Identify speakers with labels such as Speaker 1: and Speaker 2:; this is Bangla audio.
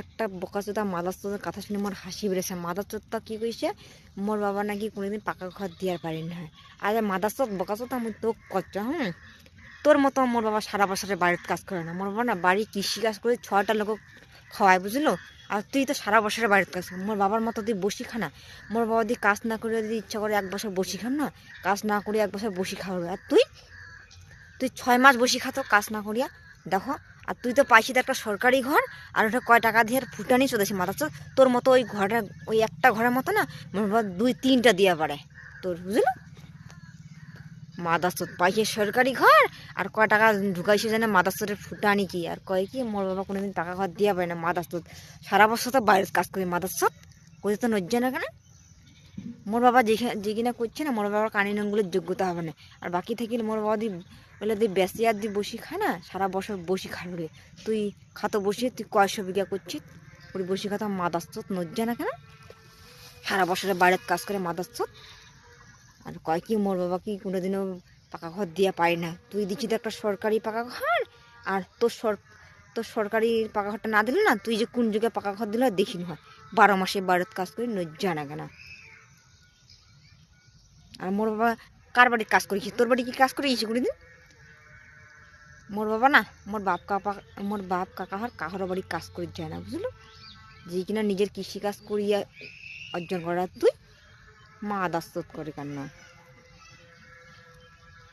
Speaker 1: একটা বোকাচোদা মাদারচোদার কথা শুনে মোর হাসি বেড়েছে। মাদারচোদটা কি কইছে, মোর বাবা নাকি কোনোদিন পাকা ঘর দিয়ার পারি না। আরে মাদারচোদ বোকাচোদা, আমি তো কচ্ছ তোর মতো মোর বাবা সারা বছরে বাড়ির কাজ করে না। মোর বাবা না বাড়ি কৃষি কাজ করে 6টা লোক খাওয়ায়, বুঝলো। আর তুই তো সারা বছরে বাড়ির কাজ কর। মোর বাবার মতো তুই বসি খা না। মোর বাবা যদি কাজ না করে যদি ইচ্ছা করে 1 বছর বসি খান না, কাজ না করে 1 বছর বসি খাওয়াবে। আর তুই তুই 6 মাস বসি খাতো কাজ না করিয়া, দেখো। আর তুই তো পাইছিস একটা সরকারি ঘর, আর ওটা কয় টাকা দিয়ে ফুটানি চলেছে মাথা। তোর মতো ওই ঘরটা, ওই একটা ঘরের মতো না মোর বাবা 2-3টা দিয়া পারে তোর, বুঝলো। মাদারচোদ পাইছে সরকারি ঘর, আর কয় টাকা ঢুকাইছে জানে মাদারচোদের ফুটানি কি। আর কয় কি মোর বাবা কোনোদিন টাকা ঘর দিয়া পারে না। মাদারচোদ সারা বছর তো বাইরের কাজ করি। মাদারচোদ কই তো নজ্জা না কেন। মোর বাবা যে কিনা করছে না, মোর বাবার কানি নঙ্গুলের যোগ্যতা হবে না। আর বাকি থাকিলে মোর বাবা দি বলে দি বেশি আর দি বসি খায় না, সারা বছর বসি খাবে। তুই খাতো বসে তুই কয়শো বিঘা করছিস, ওই বসি খাতো মাদারচোদ নজ্জা না কেন। সারা বছরে বাইরের কাজ করে মাদারচোদ। আর কয় কি মোর বাবা কি কোনোদিনও পাকা ঘর দিয়া পাই না। তুই দিচ্ছি তো একটা সরকারি পাকা ঘর, আর তোর সরকারি পাকা ঘরটা না দিলে না, তুই যে কোন যুগে পাকা ঘর দিলে দেখিনি হয়। 12 মাসে বাইরের কাজ করি নজ্জা না কেন। আর মোর বাবা কার বাড়ির কাজ করেছি, তোর বাড়ি কি কাজ করেছি কোনোদিন? মোর বাবা না, মোর বাপ কাকা কাহারও বাড়ি কাজ করে যায় না, বুঝলো। যে কিনা নিজের কৃষি কাজ করিয়া অর্জন করা তুই মাদারচোদ করে কান্না।